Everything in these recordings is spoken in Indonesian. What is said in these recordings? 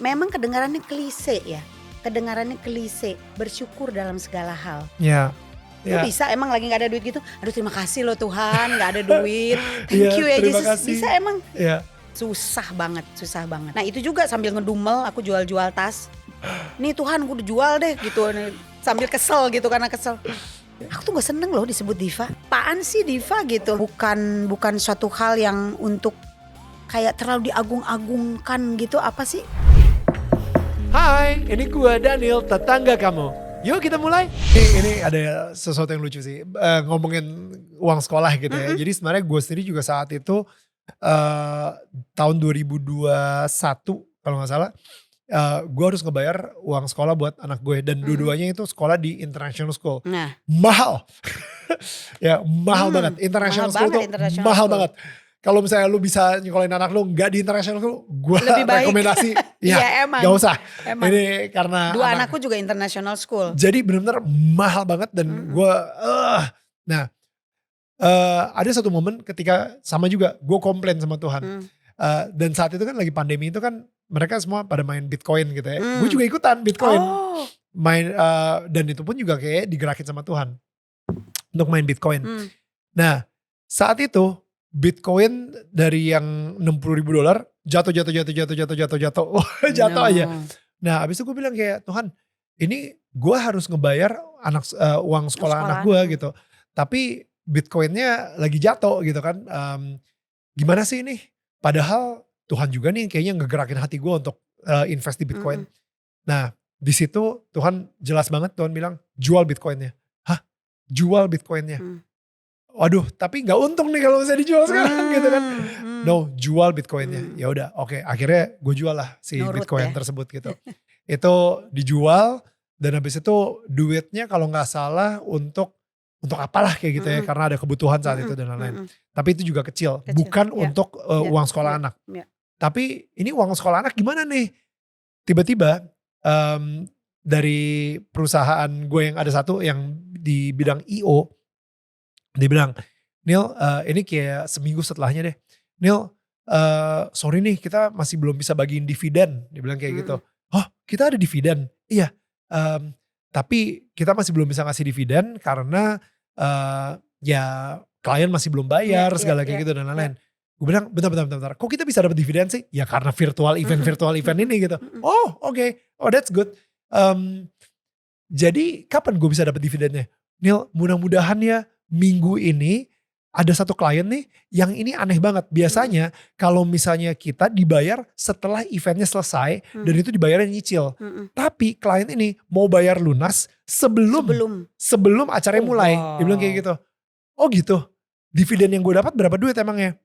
memang kedengarannya klise ya. Kedengarannya klise, bersyukur dalam segala hal. Ya. Lu bisa emang lagi gak ada duit gitu, aduh terima kasih loh Tuhan gak ada duit, thank you ya terima Yesus. kasih. Bisa emang Ya. susah banget. Nah itu juga sambil ngedumel aku jual-jual tas. Nih Tuhan aku udah jual deh gitu, sambil kesel gitu karena kesel. Aku tuh gak seneng loh disebut diva. Apaan sih diva gitu? Bukan suatu hal yang untuk kayak terlalu diagung-agungkan gitu, apa sih? Hai, ini gua Daniel, tetangga kamu. Yuk kita mulai. Ini ada sesuatu yang lucu sih, ngomongin uang sekolah gitu ya. Jadi sebenarnya gue sendiri juga saat itu tahun 2021 kalau gak salah, gue harus ngebayar uang sekolah buat anak gue. Dan dua-duanya itu sekolah di international school. Nah. Mahal. Ya mahal banget, international school tuh mahal banget. Kalau misalnya lu bisa nyekolahin anak lu gak di international school, gue rekomendasi ya emang. gak usah. Emang. Ini karena dua anakku juga international school. Jadi benar-benar mahal banget dan gue ada satu momen ketika sama juga gue komplain sama Tuhan. Dan saat itu kan lagi pandemi itu kan mereka semua pada main Bitcoin gitu ya. Gue juga ikutan Bitcoin. Main dan itu pun juga kayak digerakin sama Tuhan untuk main Bitcoin. Nah saat itu Bitcoin dari yang $60.000 jatuh jatuh aja. Nah abis itu gue bilang kayak Tuhan, ini gue harus ngebayar uang sekolah anak gue gitu. Tapi Bitcoinnya lagi jatuh gitu kan. Gimana sih ini? Padahal Tuhan juga nih kayaknya ngegerakin hati gue untuk invest di Bitcoin. Nah di situ Tuhan jelas banget, Tuhan bilang jual Bitcoinnya. Hah? Jual Bitcoinnya? Waduh, tapi nggak untung nih kalau misalnya dijual sekarang gitu kan. No, jual Bitcoinnya. Ya udah, oke. Akhirnya gue jual lah si Bitcoin tersebut gitu. Itu dijual dan habis itu duitnya kalau nggak salah untuk apalah kayak gitu ya, karena ada kebutuhan saat itu dan lain-lain. Tapi itu juga kecil. Bukan untuk uang sekolah anak. Tapi ini uang sekolah anak gimana nih? Tiba-tiba dari perusahaan gue yang ada satu yang di bidang IO, dia bilang, Neil ini kayak seminggu setelahnya deh, Neil sorry nih kita masih belum bisa bagiin dividen. Dia bilang kayak gitu. Oh kita ada dividen? Iya, tapi kita masih belum bisa ngasih dividen karena ya klien masih belum bayar segala kayak gitu dan lain-lain. Gue bilang bentar, kok kita bisa dapat dividen sih? Ya karena virtual event ini gitu. Oh oke. Oh that's good. Jadi kapan gue bisa dapat dividennya? Neil mudah-mudahan ya minggu ini ada satu klien nih yang ini aneh banget. Biasanya kalau misalnya kita dibayar setelah eventnya selesai dan itu dibayarnya nyicil. Tapi klien ini mau bayar lunas sebelum acaranya mulai. Dia bilang kayak gitu. Oh gitu. Dividen yang gue dapat berapa duit emangnya?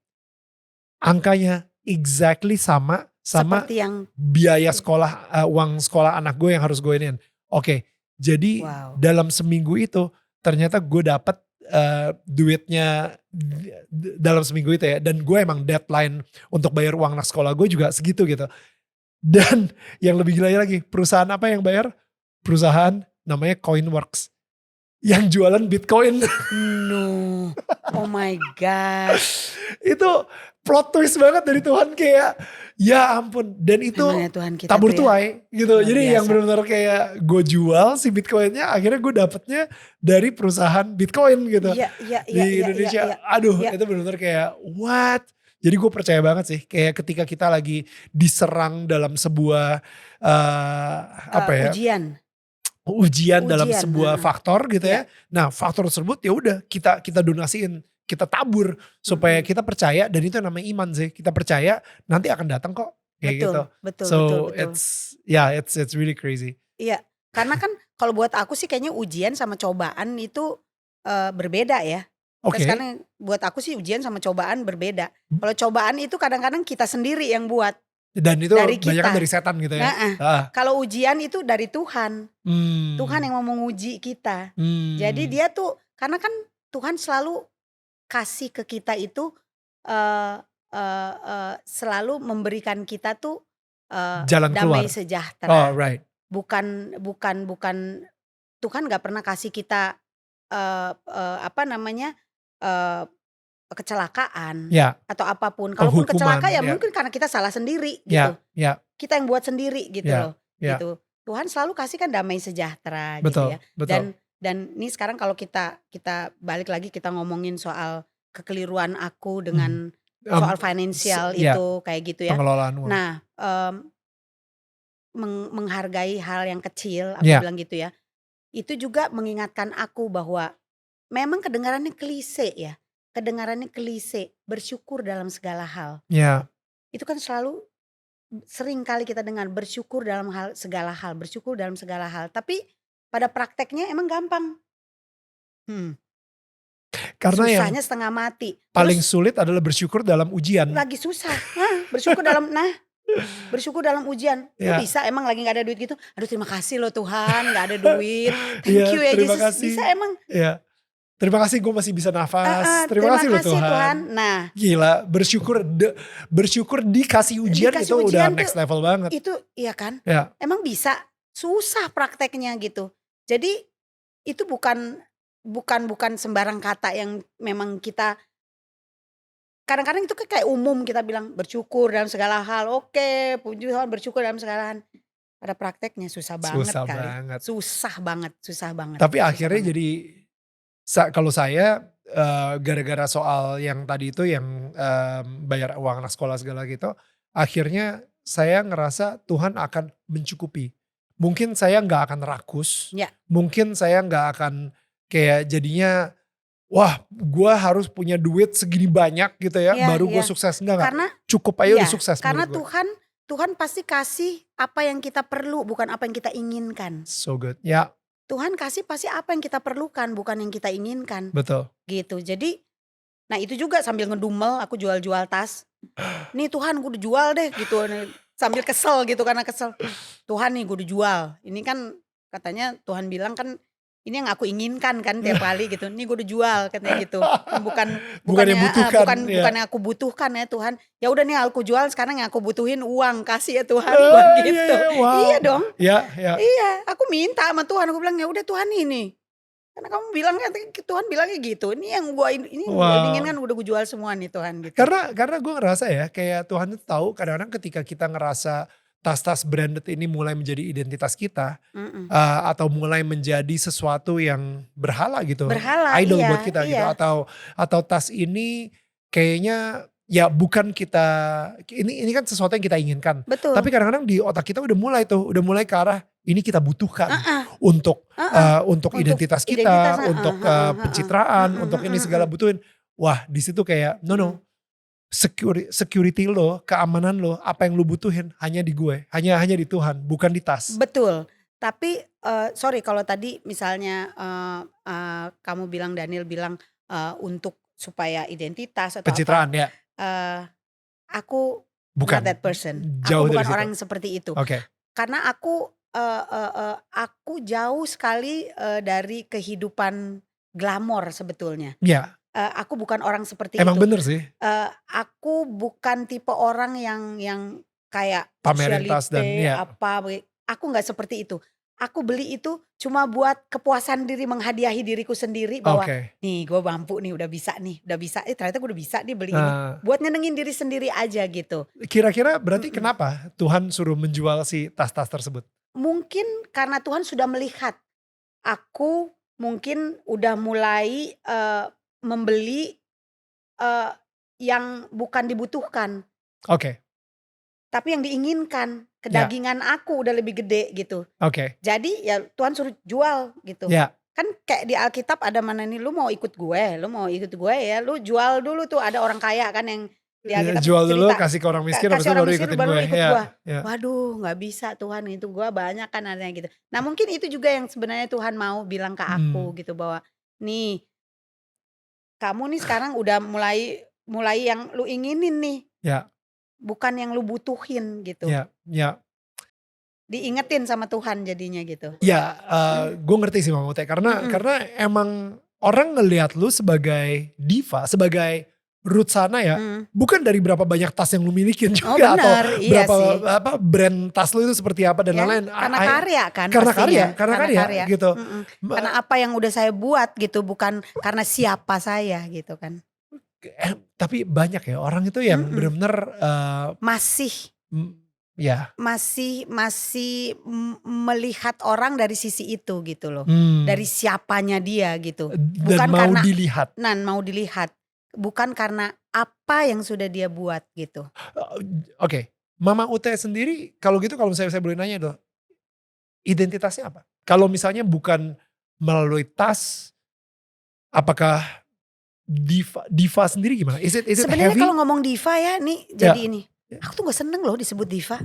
Angkanya exactly sama seperti yang biaya sekolah, uang sekolah anak gue yang harus gue iniin. Oke, jadi dalam seminggu itu ternyata gue dapat duitnya dalam seminggu itu ya. Dan gue emang deadline untuk bayar uang anak sekolah gue juga segitu gitu. Dan yang lebih gila lagi, perusahaan apa yang bayar? Perusahaan namanya Coinworks yang jualan Bitcoin. No, oh my god. Itu plot twist banget dari Tuhan, kayak ya ampun. Dan itu tabur tuai gitu. Jadi yang benar-benar kayak gue jual si Bitcoinnya, akhirnya gue dapetnya dari perusahaan Bitcoin gitu di Indonesia. Aduh itu benar-benar kayak what? Jadi gue percaya banget sih, kayak ketika kita lagi diserang dalam sebuah ujian dalam sebuah faktor gitu ya. Nah faktor tersebut ya udah kita donasiin, kita tabur supaya kita percaya, dan itu namanya iman sih. Kita percaya nanti akan datang kok kayak gitu. Betul. It's really crazy. Iya, karena kan kalau buat aku sih kayaknya ujian sama cobaan itu berbeda ya. Terus karena buat aku sih ujian sama cobaan berbeda. Kalau cobaan itu kadang-kadang kita sendiri yang buat. Dan itu banyak kan dari setan gitu ya. Kalau ujian itu dari Tuhan. Tuhan yang mau menguji kita. Jadi dia tuh, karena kan Tuhan selalu kasih ke kita itu selalu memberikan kita tuh jalan damai keluar, sejahtera. Right. Bukan Tuhan nggak pernah kasih kita kecelakaan atau apapun. Kalaupun kecelakaan ya mungkin karena kita salah sendiri gitu. kita yang buat sendiri gitu Ya, loh. ya. Gitu. Tuhan selalu kasih kan damai sejahtera gitu Betul, ya. betul. Dan ini sekarang kalau kita kita balik lagi kita ngomongin soal kekeliruan aku Mhm. dengan Mmm, soal finansial ya, itu kayak gitu ya. pengelolaan uang. Nah, menghargai hal yang kecil, aku Ya, bilang gitu ya. Itu juga mengingatkan aku bahwa memang kedengarannya klise ya. Kedengarannya klise, bersyukur dalam segala hal. ya. Itu kan selalu sering kali kita dengar bersyukur dalam segala hal, bersyukur dalam segala hal. Tapi pada prakteknya emang gampang. Hmm, Karena yang susahnya setengah mati. paling Terus sulit adalah bersyukur dalam ujian. lagi susah. Bersyukur dalam ujian. Lu Ya, bisa emang lagi nggak ada duit gitu. Aduh terima kasih loh Tuhan nggak ada duit. Thank iya, you ya terima Yesus. Bisa kasih. emang. Ya, terima kasih gue masih bisa nafas. Terima Terima kasih loh kasih Tuhan. Tuhan. Nah Gila, bersyukur dikasih ujian itu dikasih udah ujian tuh next level banget. itu iya kan. Ya, Emang bisa. Susah prakteknya gitu. Jadi itu bukan sembarang kata yang memang kita kadang-kadang itu kayak umum kita bilang bersyukur dalam segala hal. Oke, puji Tuhan bersyukur dalam segala hal. Pada prakteknya susah banget susah kali. banget. Susah banget, susah banget, Tapi susah akhirnya banget. jadi kalau saya gara-gara soal yang tadi itu yang bayar uang anak sekolah segala gitu, akhirnya saya ngerasa Tuhan akan mencukupi. Mungkin saya nggak akan rakus, Ya, mungkin saya nggak akan kayak jadinya, wah gue harus punya duit segini banyak gitu ya, ya, baru gue ya. sukses. Enggak, Karena cukup aja udah iya, sukses karena menurut gue. Tuhan pasti kasih apa yang kita perlu, bukan apa yang kita inginkan. So good, ya Tuhan kasih pasti apa yang kita perlukan, bukan yang kita inginkan. betul. Gitu. Jadi, nah itu juga sambil ngedumel aku jual-jual tas. Nih Tuhan gue udah jual deh gitu. Sambil kesel gitu karena kesel. Tuhan nih gue udah jual. Ini kan katanya Tuhan bilang kan ini yang aku inginkan kan tiap kali gitu. Nih gue udah jual katanya gitu. Bukan yang butuhkan, ya. Bukan yang aku butuhkan ya Tuhan. Ya udah nih aku jual sekarang yang aku butuhin uang kasih ya Tuhan buat Iya, gitu. iya, wow. Iya dong. Ya, ya. Iya, aku minta sama Tuhan aku bilang ya udah Tuhan ini. Karena kamu bilang kan Tuhan bilangnya gitu. Ini yang gua ini yang gua Wow. inginkan udah gue jual semua nih Tuhan gitu. Karena gue ngerasa ya kayak Tuhan itu tahu kadang-kadang ketika kita ngerasa tas-tas branded ini mulai menjadi identitas kita, Mm-mm. atau mulai menjadi sesuatu yang berhala gitu, Berhala, idol iya, buat kita gitu, iya. atau tas ini kayaknya ya bukan kita, ini kan sesuatu yang kita inginkan. Betul. Tapi kadang-kadang di otak kita udah mulai ke arah ini kita butuhkan untuk Untuk identitas kita, identitas, untuk pencitraan, untuk ini segala butuhin. Wah di situ kayak no. Security lo, keamanan lo, apa yang lo butuhin hanya di gue, hanya di Tuhan, bukan di tas. Betul. Tapi sorry kalau tadi misalnya kamu bilang Daniel bilang untuk supaya identitas atau Pencitraan apa. ya. Aku Bukan. not that person. Jauh Aku dari bukan situ. orang yang seperti itu. Oke. Karena aku jauh sekali dari kehidupan glamor sebetulnya. Ya. Aku bukan orang seperti Emang itu. bener sih. Aku bukan tipe orang yang kayak Pamerin tas dan sosialite ya. Aku nggak seperti itu. Aku beli itu cuma buat kepuasan diri, menghadiahi diriku sendiri bahwa nih gue mampu nih, udah bisa. Ternyata gue udah bisa nih beli ini. Buat nyenengin diri sendiri aja gitu. Kira-kira berarti kenapa Tuhan suruh menjual si tas-tas tersebut? Mungkin karena Tuhan sudah melihat aku mungkin udah mulai membeli yang bukan dibutuhkan. Oke. Tapi yang diinginkan, kedagingan aku udah lebih gede gitu. Oke. Jadi ya Tuhan suruh jual gitu. Ya. Kan kayak di Alkitab ada mana nih, lu mau ikut gue ya, lu jual dulu tuh, ada orang kaya kan yang di Alkitab Jual dulu, cerita, kasih ke orang miskin, kasih orang miskin baru ikut gue. gue. Ya. Waduh nggak bisa Tuhan, itu gue banyak kan adanya gitu. Nah mungkin itu juga yang sebenarnya Tuhan mau bilang ke aku gitu, bahwa nih kamu nih sekarang udah mulai yang lu inginin nih. Ya. Bukan yang lu butuhin gitu. Ya. Diingetin sama Tuhan jadinya gitu. Ya, gue ngerti sih Mama Ute, karena emang orang ngelihat lu sebagai diva, sebagai root sana ya, bukan dari berapa banyak tas yang lu milikin juga, benar, atau iya berapa brand tas lu itu seperti apa dan lain-lain. Karena karya kan karena pastinya. karya gitu. Karena apa yang udah saya buat gitu, bukan karena siapa saya gitu kan. Tapi banyak ya orang itu yang benar-benar masih Ya. masih melihat orang dari sisi itu gitu loh. Hmm. Dari siapanya dia gitu. Dan Bukan mau karena dilihat. mau dilihat. Bukan karena apa yang sudah dia buat gitu. Oke. Mama Ute sendiri kalau gitu, kalau misalnya saya boleh nanya dong, identitasnya apa? Kalau misalnya bukan melalui tas, apakah diva sendiri gimana? Is it Sebenarnya heavy? kalau ngomong diva ya nih Ya. jadi ini. Aku tuh gak seneng loh disebut diva.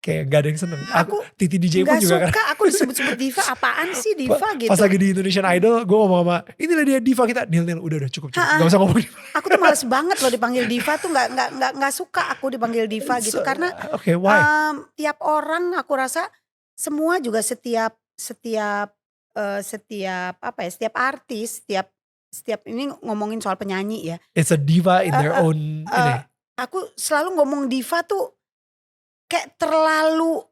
Kayak gak ada yang seneng. Aku Titi DJ pun gak juga kan. suka aku disebut-sebut diva. Apaan sih diva gitu. Pas lagi di Indonesian Idol, gue ngomong sama, inilah dia diva kita. Nil, udah cukup. Gak usah ngomong diva. Aku tuh males banget loh dipanggil diva tuh, nggak suka aku dipanggil diva gitu karena why? Tiap orang aku rasa semua juga setiap apa ya, setiap artis, setiap ini ngomongin soal penyanyi ya. It's a diva in their own ini. Aku selalu ngomong diva tuh kayak terlalu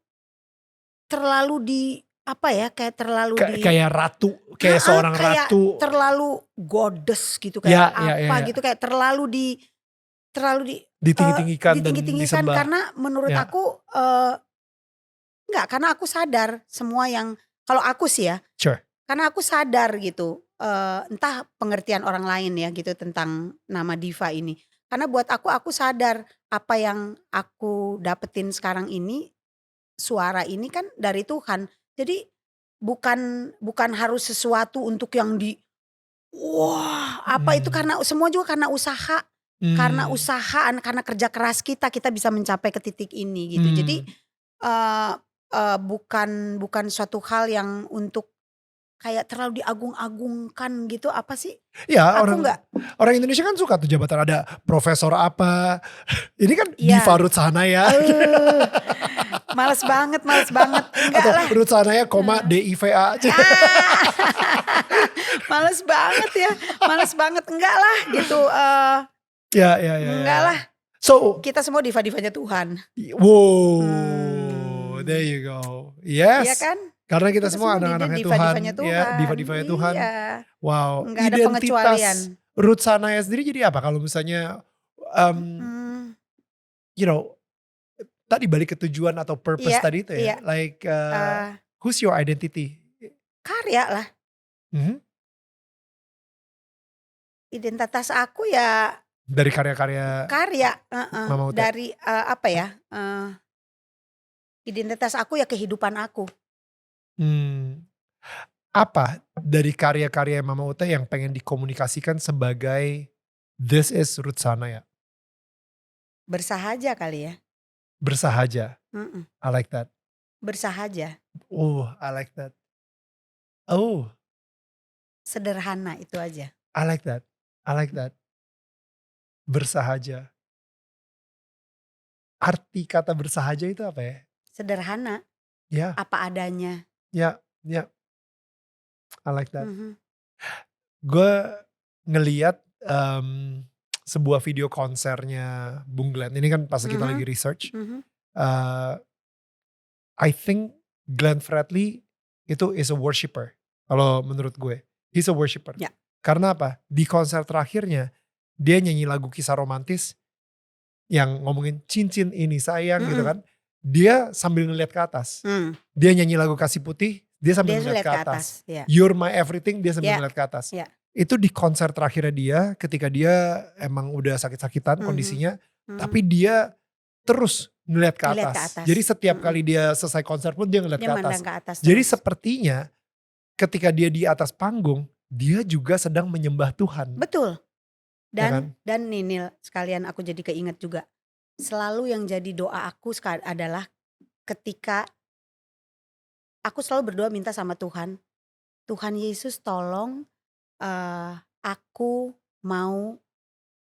di apa ya, kayak terlalu kayak ratu, kayak seorang kayak ratu. terlalu goddess gitu, kayak Ya. gitu, kayak terlalu ditinggi-tinggikan dan ditinggi-tinggikan disembah. karena menurut aku enggak, karena aku sadar semua yang kalau aku sih ya. Sure. Karena aku sadar gitu, entah pengertian orang lain ya gitu tentang nama diva ini. Karena buat aku sadar apa yang aku dapetin sekarang ini, suara ini kan dari Tuhan. Jadi bukan harus sesuatu untuk yang apa itu, karena semua juga karena usaha. Karena usaha, karena kerja keras kita bisa mencapai ke titik ini gitu. Jadi bukan suatu hal yang untuk kayak terlalu diagung-agungkan gitu, apa sih? Ya, Aku orang Indonesia kan suka tuh jabatan, ada profesor apa. Ini kan ya. Diva Ruth Sahanaya. Males banget. Enggak atau lah. Ruth Sahanaya, DIVA. Males banget, enggak lah gitu. Ya. Enggak lah. So kita semua diva-divanya Tuhan. Wow, there you go. Yes. Iya kan? Karena kita semua anak-anaknya Tuhan, ya, diva-divanya Tuhan. Iya. Wow. Nggak ada pengecualian. Ruth Sahanaya sendiri jadi apa? Kalau misalnya, tadi balik ke tujuan atau purpose tadi itu ya. Like, who's your identity? Karya lah. Identitas aku ya. Dari karya-karya. Mama Ute. Dari apa ya? Identitas aku ya kehidupan aku. Apa dari karya-karya Mama Ute yang pengen dikomunikasikan sebagai this is Ruth Sahanaya? Bersahaja kali ya. Bersahaja. I like that. Bersahaja. Oh, I like that. Oh. Sederhana itu aja. I like that. Bersahaja. Arti kata bersahaja itu apa ya? Sederhana. Ya. Apa adanya. Ya. I like that. Gue ngeliat sebuah video konsernya Bung Glenn. Ini kan pas kita lagi research. I think Glenn Fredly itu is a worshipper. Kalau menurut gue. He's a worshipper. Ya. Karena apa? Di konser terakhirnya dia nyanyi lagu kisah romantis yang ngomongin cincin ini sayang gitu kan. Dia sambil ngeliat ke atas. Dia nyanyi lagu Kasih Putih, dia sambil ngeliat ke atas. Ya. You're My Everything, dia sambil ngeliat ke atas. Ya. Itu di konser terakhirnya dia, ketika dia emang udah sakit-sakitan kondisinya, tapi dia terus ngeliat ke atas. Jadi setiap kali dia selesai konser pun dia ngeliat ke atas. Jadi sepertinya ketika dia di atas panggung, dia juga sedang menyembah Tuhan. Betul. Dan ya kan? Nil, sekalian aku jadi keinget juga. Selalu yang jadi doa aku adalah ketika aku selalu berdoa minta sama Tuhan. Tuhan Yesus tolong aku mau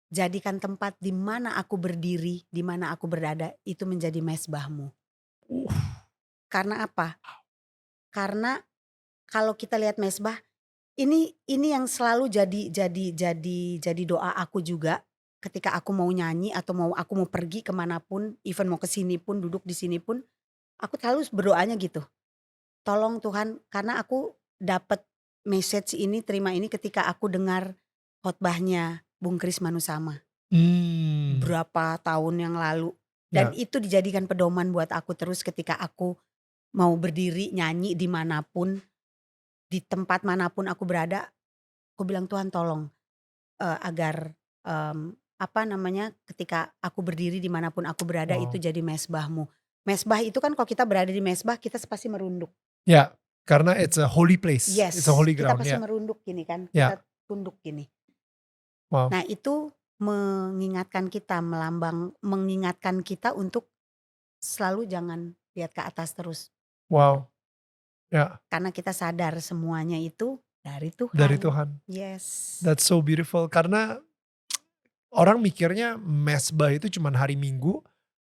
jadikan tempat di mana aku berdiri, di mana aku berada itu menjadi mezbahmu. Karena apa? Karena kalau kita lihat mezbah, ini yang selalu jadi doa aku juga ketika aku mau nyanyi atau aku mau pergi kemanapun, even mau kesini pun, duduk di sini pun, aku selalu berdoanya gitu. Tolong Tuhan, karena aku dapat message ini, terima ini ketika aku dengar khotbahnya Bung Kris Manusama. Berapa tahun yang lalu. Dan Ya. itu dijadikan pedoman buat aku terus ketika aku mau berdiri nyanyi dimanapun, di tempat manapun aku berada, aku bilang Tuhan tolong agar apa namanya ketika aku berdiri dimanapun aku berada itu Wow. jadi mesbahmu. Mesbah itu kan kalau kita berada di mesbah kita pasti merunduk. Ya, karena it's a holy place, it's a Yes, holy kita ground. pasti Ya, merunduk gini kan, kita ya, tunduk gini. wow, Nah itu mengingatkan kita, mengingatkan kita untuk selalu jangan lihat ke atas terus. wow, ya, Karena kita sadar semuanya itu dari dari Tuhan. Tuhan. Yes. That's so beautiful. Karena orang mikirnya mesbah itu cuman hari Minggu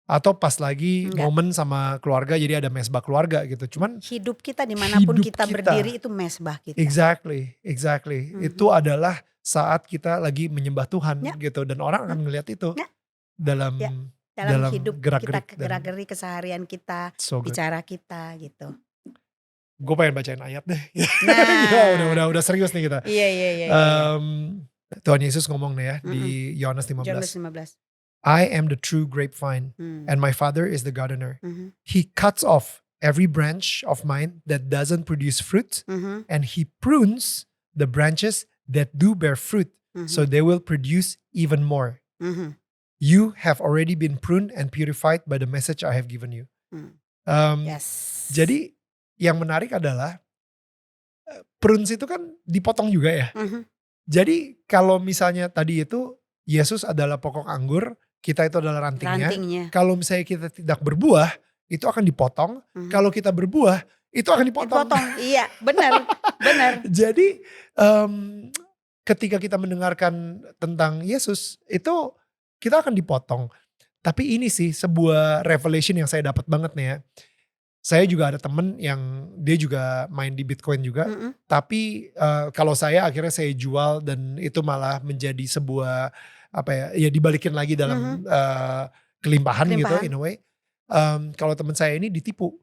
atau pas lagi Enggak. momen sama keluarga jadi ada mesbah keluarga gitu. Cuman Hidup kita dimanapun hidup kita berdiri itu mesbah kita. exactly. Itu adalah saat kita lagi menyembah Tuhan Ya. gitu, dan orang akan ngelihat itu Ya. dalam Ya. Dalam hidup kita, gerak-gerik dan gerak-gerik keseharian kita, so good. bicara kita gitu. Gue pengen bacain ayat deh. Nah. udah serius nih kita. Iya. Tuhan Yesus ngomong nih ya di Yohanes 15. Johannes 15. I am the true grapevine and my Father is the gardener. He cuts off every branch of mine that doesn't produce fruit and he prunes the branches that do bear fruit so they will produce even more. You have already been pruned and purified by the message I have given you. Yes. Jadi yang menarik adalah prunes itu kan dipotong juga ya. Jadi kalau misalnya tadi itu Yesus adalah pokok anggur, kita itu adalah rantingnya. Kalau misalnya kita tidak berbuah, itu akan dipotong. Kalau kita berbuah, itu akan dipotong. Iya, benar. Jadi ketika kita mendengarkan tentang Yesus, itu kita akan dipotong. Tapi ini sih sebuah revelation yang saya dapat banget nih ya. Saya juga ada temen yang dia juga main di Bitcoin juga. Tapi kalau saya akhirnya saya jual dan itu malah menjadi sebuah ya dibalikin lagi dalam kelimpahan gitu in a way. Kalau teman saya ini ditipu.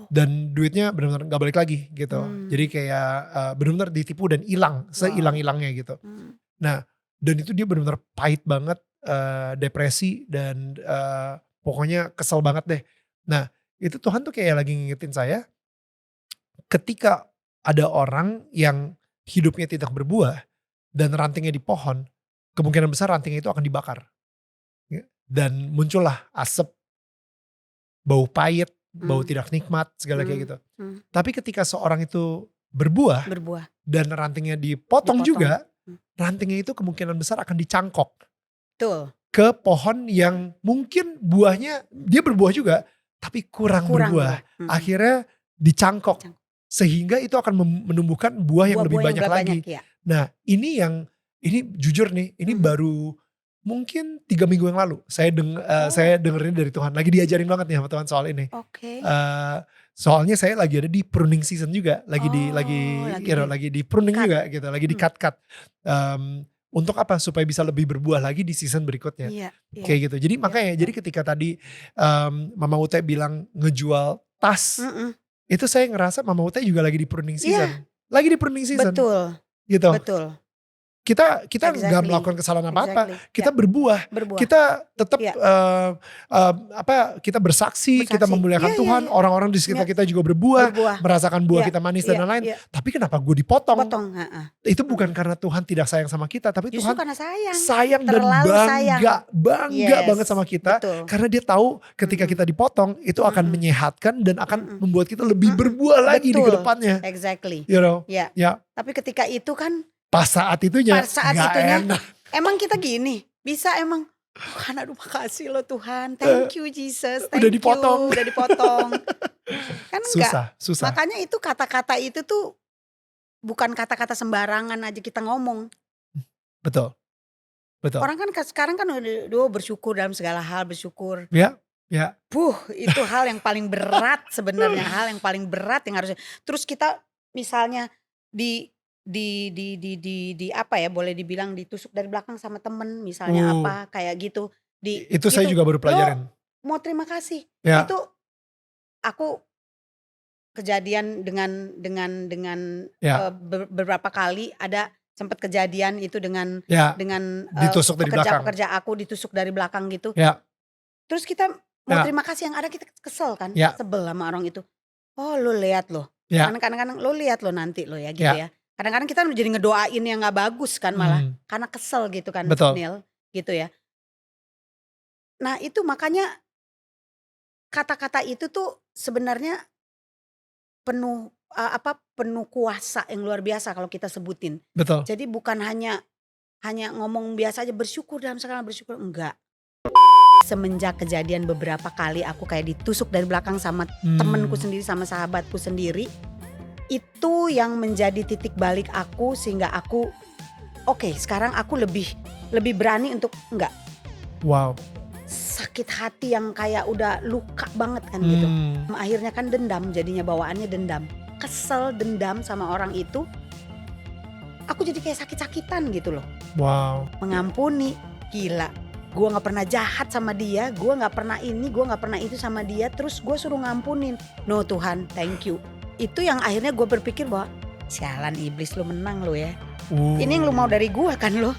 Dan duitnya benar-benar gak balik lagi gitu. Jadi kayak benar-benar ditipu dan hilang, sehilang-hilangnya gitu. Nah, dan itu dia benar-benar pahit banget, depresi dan pokoknya kesel banget deh. Nah, itu Tuhan tuh kayak lagi ngingetin saya, ketika ada orang yang hidupnya tidak berbuah dan rantingnya di pohon, kemungkinan besar rantingnya itu akan dibakar. Dan muncullah asap, bau pahit, bau tidak nikmat, segala kayak gitu. Tapi ketika seorang itu berbuah dan rantingnya dipotong juga, rantingnya itu kemungkinan besar akan dicangkok. Betul. Ke pohon yang mungkin buahnya, dia berbuah juga, tapi kurang berbuah. Akhirnya dicangkok. Sehingga itu akan menumbuhkan buah yang lebih banyak lagi. Ya. Nah ini jujur nih, ini baru mungkin 3 minggu yang lalu. Saya dengerin dari Tuhan. Lagi diajarin banget nih sama Tuhan soal ini. Soalnya saya lagi ada di pruning season juga. Lagi di pruning juga gitu. Lagi di cut. Untuk apa? Supaya bisa lebih berbuah lagi di season berikutnya. Kayak gitu. Jadi makanya jadi ketika tadi Mama Ute bilang ngejual tas. Itu saya ngerasa Mama Ute juga lagi di pruning season. Lagi di pruning season. Betul. Gitu. Betul. Kita gak melakukan kesalahan apa-apa. Kita berbuah. Kita tetap kita bersaksi, kita memuliakan Tuhan. Orang-orang di sekitar kita juga berbuah. Merasakan buah kita manis dan lain-lain. Tapi kenapa gue dipotong? Itu bukan karena Tuhan tidak sayang sama kita, tapi justru Tuhan karena sayang dan bangga banget sama kita. Betul. Karena dia tahu ketika kita dipotong itu akan menyehatkan dan akan membuat kita lebih berbuah lagi di kedepannya. Exactly. You know? Ya. Tapi ketika itu kan pas saat itunya enak. Emang kita gini, bisa emang Tuhan, aduh makasih loh Tuhan, thank you Jesus, thank udah you, dipotong. udah dipotong. Kan susah. Makanya itu kata-kata itu tuh bukan kata-kata sembarangan aja kita ngomong. Betul. Orang kan sekarang kan udah bersyukur dalam segala hal, bersyukur. Ya. Itu hal yang paling berat sebenarnya, hal yang paling berat yang harusnya. Terus kita misalnya di apa ya, boleh dibilang ditusuk dari belakang sama temen misalnya apa kayak gitu. Itu saya juga baru pelajarin. Mau terima kasih. Ya. Itu aku kejadian dengan beberapa kali ada sempat kejadian itu dengan ditusuk dari belakang. Pekerja aku ditusuk dari belakang gitu. Ya. Terus kita mau Ya. terima kasih, yang ada kita kesel kan, Ya. sebel sama orang itu. Oh lo lihat loh, Ya. kadang-kadang lo lihat lo nanti lo ya gitu Ya. ya. Kadang-kadang kita jadi ngedoain yang gak bagus kan malah, karena kesel gitu kan Betul. Nil, gitu ya. Nah itu makanya kata-kata itu tuh sebenarnya penuh penuh kuasa yang luar biasa kalau kita sebutin. Betul. Jadi bukan hanya ngomong biasa aja bersyukur dalam segala bersyukur, enggak. Semenjak kejadian beberapa kali aku kayak ditusuk dari belakang sama temenku sendiri, sama sahabatku sendiri, itu yang menjadi titik balik aku sehingga aku oke, sekarang aku lebih berani untuk enggak. Wow. Sakit hati yang kayak udah luka banget kan gitu. Akhirnya kan dendam, jadinya bawaannya dendam. Kesel, dendam sama orang itu. Aku jadi kayak sakit-sakitan gitu loh. Wow. Mengampuni, gila. Gue gak pernah jahat sama dia, gue gak pernah ini, gue gak pernah itu sama dia. Terus gue suruh ngampunin. No Tuhan, thank you. Itu yang akhirnya gue berpikir bahwa sialan iblis lu menang lu ya. Ini yang lu mau dari gue kan lo.